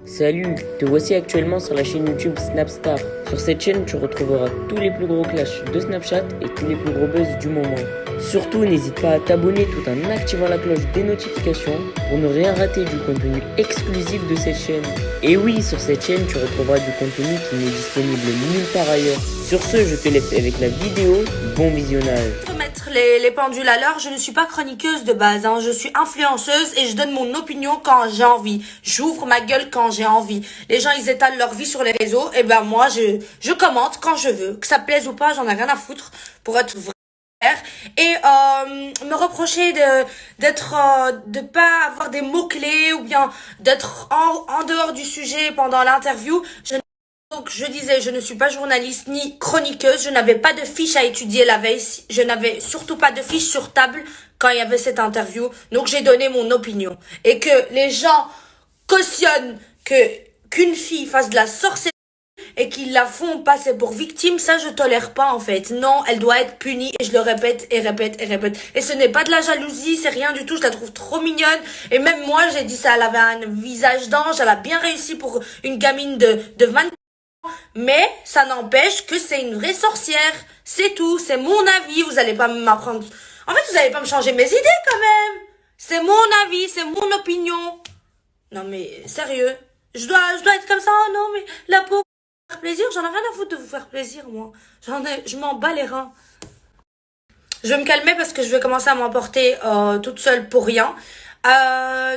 Salut, te voici actuellement sur la chaîne YouTube Snapstar. Sur cette chaîne, tu retrouveras tous les plus gros clashs de Snapchat et tous les plus gros buzz du moment. Surtout, n'hésite pas à t'abonner tout en activant la cloche des notifications pour ne rien rater du contenu exclusif de cette chaîne. Et oui, sur cette chaîne, tu retrouveras du contenu qui n'est disponible nulle part ailleurs. Sur ce, je te laisse avec la vidéo. Bon visionnage. Mettre les pendules à l'heure, je ne suis pas chroniqueuse de base, hein. Je suis influenceuse et je donne mon opinion quand j'ai envie. J'ouvre ma gueule quand j'ai envie. Les gens, ils étalent leur vie sur les réseaux, et ben moi, je commente quand je veux. Que ça plaise ou pas, j'en ai rien à foutre, pour être vrai. Et me reprocher de pas avoir des mots-clés ou bien d'être en dehors du sujet pendant l'interview. Donc, je disais, je ne suis pas journaliste ni chroniqueuse. Je n'avais pas de fiche à étudier la veille. Je n'avais surtout pas de fiche sur table quand il y avait cette interview. Donc, j'ai donné mon opinion. Et que les gens cautionnent qu'une fille fasse de la sorcellerie et qu'ils la font passer pour victime, ça, je tolère pas, en fait. Non, elle doit être punie. Et je le répète et répète et répète. Et ce n'est pas de la jalousie, c'est rien du tout. Je la trouve trop mignonne. Et même moi, j'ai dit ça. Elle avait un visage d'ange. Elle a bien réussi pour une gamine de 20. Mais ça n'empêche que c'est une vraie sorcière. C'est tout, c'est mon avis. Vous allez pas m'apprendre. En fait, vous allez pas me changer mes idées quand même. C'est mon avis, c'est mon opinion. Non mais sérieux, je dois être comme ça. Oh non mais la peau, faire plaisir, j'en ai rien à foutre de vous faire plaisir moi. Je m'en bats les reins. Je vais me calmer parce que je vais commencer à m'emporter toute seule pour rien.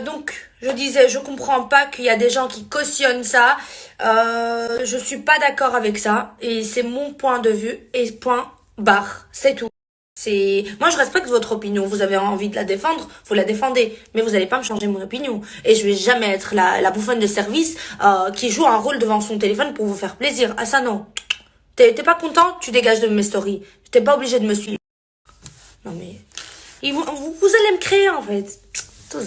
Donc, je disais, je comprends pas qu'il y a des gens qui cautionnent ça. Je suis pas d'accord avec ça. Et c'est mon point de vue. Et point barre. C'est tout. Moi, je respecte votre opinion. Vous avez envie de la défendre, vous la défendez. Mais vous allez pas me changer mon opinion. Et je vais jamais être la bouffonne de service qui joue un rôle devant son téléphone pour vous faire plaisir. Ah ça, non. T'es pas content? Tu dégages de mes stories. T'es pas obligé de me suivre. Non mais, vous allez me créer en fait. Tous.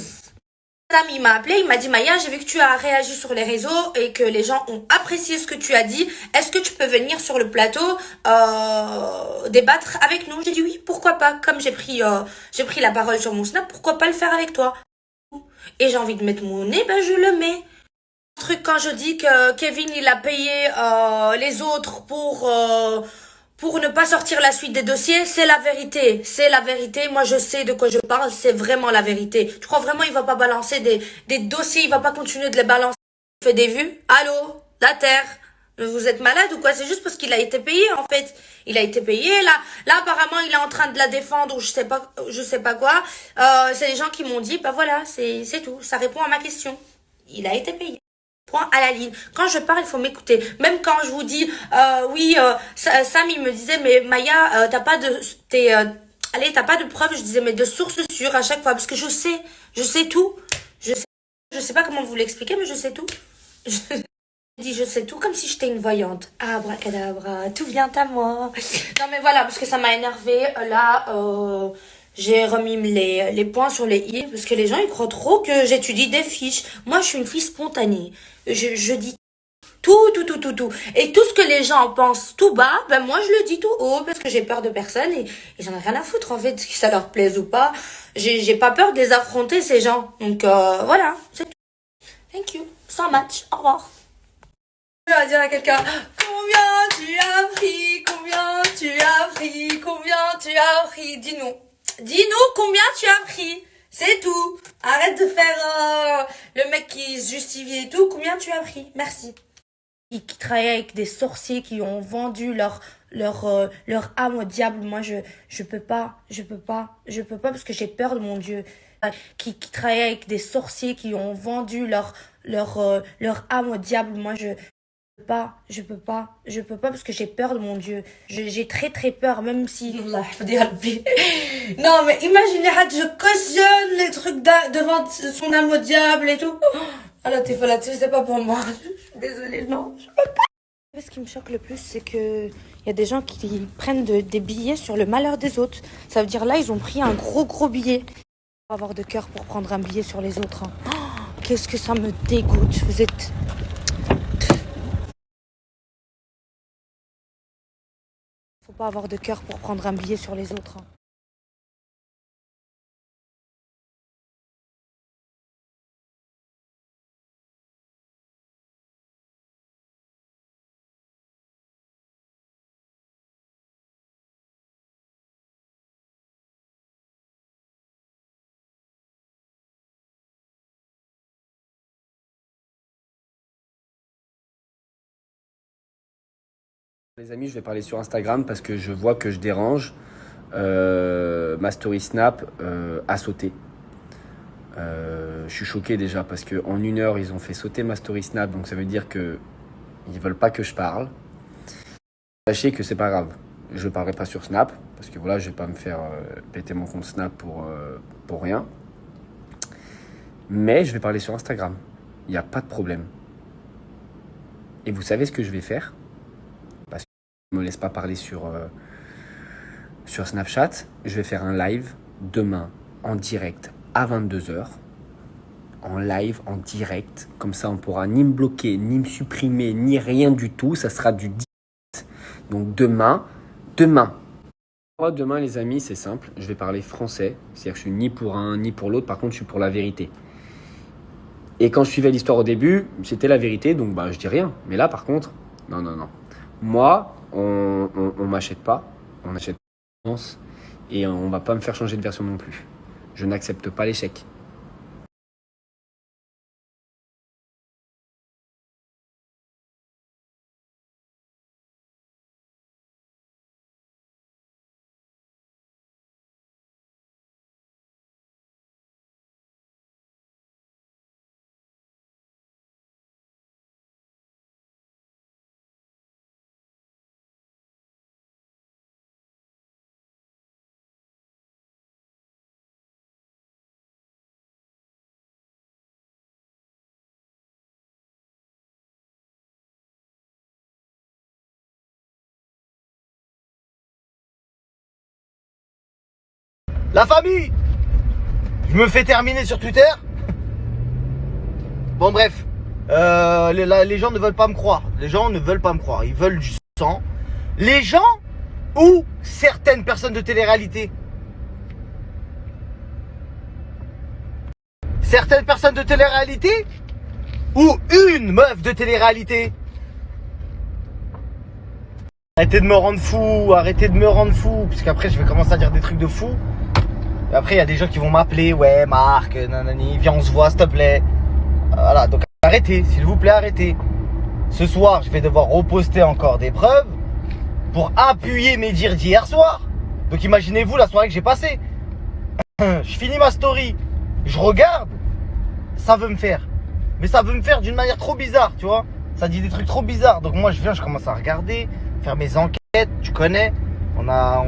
Madame, il m'a appelé, il m'a dit Maya, j'ai vu que tu as réagi sur les réseaux et que les gens ont apprécié ce que tu as dit. Est-ce que tu peux venir sur le plateau débattre avec nous? J'ai dit oui, pourquoi pas. Comme j'ai pris la parole sur mon snap, pourquoi pas le faire avec toi? Et j'ai envie de mettre mon nez, ben je le mets. Truc quand je dis que Kevin il a payé les autres pour ne pas sortir la suite des dossiers, c'est la vérité. C'est la vérité. Moi, je sais de quoi je parle. C'est vraiment la vérité. Tu crois vraiment il va pas balancer des dossiers, il va pas continuer de les balancer? Il fait des vues? Allô? La Terre? Vous êtes malade ou quoi? C'est juste parce qu'il a été payé, en fait. Il a été payé, là, apparemment, il est en train de la défendre ou je sais pas quoi. C'est les gens qui m'ont dit, bah voilà, c'est tout. Ça répond à ma question. Il a été payé. Point à la ligne. Quand je parle, il faut m'écouter. Même quand je vous dis, oui, Sam, il me disait, mais Maya, t'as pas de preuves. Je disais, mais de sources sûres à chaque fois, parce que je sais tout. Je sais pas comment vous l'expliquer, mais je sais tout. Je dis, je sais tout comme si j'étais une voyante. Abracadabra, tout vient à moi. Non, mais voilà, parce que ça m'a énervé. Là, j'ai remis les points sur les i parce que les gens ils croient trop que j'étudie des fiches. Moi, je suis une fille spontanée. Je dis tout. Et tout ce que les gens pensent tout bas, ben moi je le dis tout haut parce que j'ai peur de personne et j'en ai rien à foutre en fait, que ça leur plaise ou pas. J'ai pas peur de les affronter ces gens. Donc voilà, c'est tout. Thank you. So much. Au revoir. Je vais dire à quelqu'un, combien tu as pris, combien tu as pris, combien tu as pris, dis-nous. Dis-nous combien tu as pris. C'est tout. Arrête de faire le mec qui se justifie et tout. Combien tu as pris. Merci. Qui travaillent avec des sorciers qui ont vendu leur âme au diable. Moi, je peux pas parce que j'ai peur de mon Dieu. Qui travaillent avec des sorciers qui ont vendu leur âme au diable. Moi, je peux pas parce que j'ai peur de mon Dieu. J'ai très peur, même si. Allah, non, mais imaginez, je cautionne les trucs devant son âme au diable et tout. Ah là, t'es folle là-dessus, c'est pas pour moi. Je suis désolée, non, je peux pas. Ce qui me choque le plus, c'est que il y a des gens qui prennent des billets sur le malheur des autres. Ça veut dire là, ils ont pris un gros billet. Faut avoir de cœur pour prendre un billet sur les autres. Hein. Oh, qu'est-ce que ça me dégoûte. Vous êtes. Faut pas avoir de cœur pour prendre un billet sur les autres. Hein. Les amis, je vais parler sur Instagram parce que je vois que je dérange. Ma story Snap a sauté. Je suis choqué déjà parce qu'en 1 heure, ils ont fait sauter ma story Snap. Donc ça veut dire qu'ils ne veulent pas que je parle. Sachez que c'est pas grave. Je ne parlerai pas sur Snap parce que voilà, je ne vais pas me faire péter mon compte Snap pour rien. Mais je vais parler sur Instagram. Il n'y a pas de problème. Et vous savez ce que je vais faire? Parce que je ne me laisse pas parler sur Snapchat. Je vais faire un live demain en direct à 22h. En live, en direct. Comme ça, on ne pourra ni me bloquer, ni me supprimer, ni rien du tout. Ça sera du direct. Donc demain. Moi, demain, les amis, c'est simple. Je vais parler français. C'est-à-dire que je suis ni pour un, ni pour l'autre. Par contre, je suis pour la vérité. Et quand je suivais l'histoire au début, c'était la vérité, donc je dis rien. Mais là, par contre, non. Moi, on m'achète pas, on n'achète pas et on va pas me faire changer de version non plus. Je n'accepte pas l'échec. La famille, je me fais terminer sur Twitter. Bon bref, les gens ne veulent pas me croire. Les gens ne veulent pas me croire. Ils veulent du sang. Les gens ou certaines personnes de télé-réalité. Certaines personnes de télé-réalité ou une meuf de télé-réalité. Arrêtez de me rendre fou, parce qu'après je vais commencer à dire des trucs de fou. Et après il y a des gens qui vont m'appeler, ouais Marc, nanani, viens on se voit s'il te plaît. Voilà, donc arrêtez, s'il vous plaît, arrêtez. Ce soir je vais devoir reposter encore des preuves pour appuyer mes dires d'hier soir. Donc imaginez-vous la soirée que j'ai passée. Je finis ma story, je regarde, ça veut me faire. Mais ça veut me faire d'une manière trop bizarre, tu vois. Ça dit des trucs trop bizarres. Donc moi je commence à regarder, faire mes enquêtes, tu connais. On a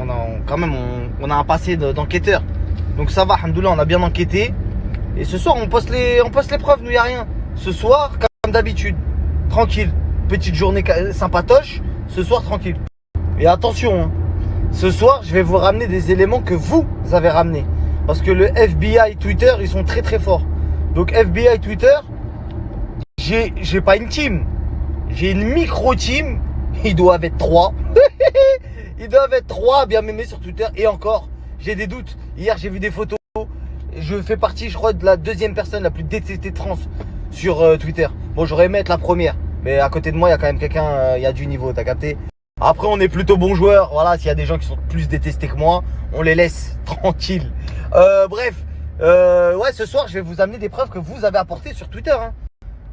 un passé d'enquêteur. Donc ça va, alhamdoulilah, on a bien enquêté. Et ce soir on poste les preuves, nous y a rien. Ce soir, comme d'habitude, tranquille. Petite journée sympatoche, ce soir tranquille. Et attention, hein, ce soir je vais vous ramener des éléments que vous avez ramenés. Parce que le FBI Twitter, ils sont très très forts. Donc FBI Twitter, j'ai pas une team, j'ai une micro-team. Ils doivent être 3. Ils doivent être 3 à bien m'aimer sur Twitter. Et encore, j'ai des doutes. Hier, j'ai vu des photos. Je fais partie, je crois, de la 2e personne la plus détestée de France sur Twitter. Bon, j'aurais aimé être la première. Mais à côté de moi, il y a quand même quelqu'un, il y a du niveau, t'as capté? Après, on est plutôt bons joueurs. Voilà, s'il y a des gens qui sont plus détestés que moi, on les laisse tranquilles. Bref, ouais, ce soir, je vais vous amener des preuves que vous avez apportées sur Twitter. Hein.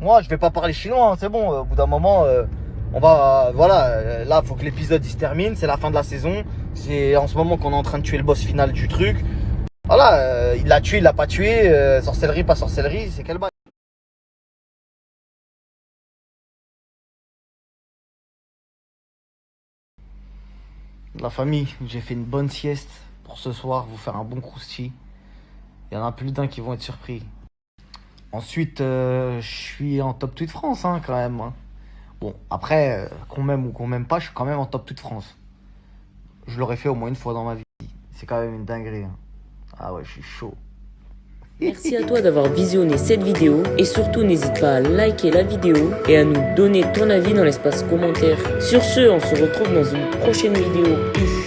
Moi, je vais pas parler chinois, hein, c'est bon. Au bout d'un moment, on va, voilà, là, faut que l'épisode il se termine. C'est la fin de la saison. C'est en ce moment qu'on est en train de tuer le boss final du truc. Voilà, il l'a tué, il l'a pas tué. Sorcellerie, pas sorcellerie, c'est quel bail? La famille, j'ai fait une bonne sieste pour ce soir, vous faire un bon crousti. Il y en a plus d'un qui vont être surpris. Ensuite, je suis en top tweet France, hein, quand même. Hein. Bon, après, qu'on m'aime ou qu'on m'aime pas, je suis quand même en top tweet France. Je l'aurais fait au moins une fois dans ma vie. C'est quand même une dinguerie. Hein. Ah ouais, je suis chaud. Merci à toi d'avoir visionné cette vidéo et surtout n'hésite pas à liker la vidéo et à nous donner ton avis dans l'espace commentaire. Sur ce, on se retrouve dans une prochaine vidéo. Peace.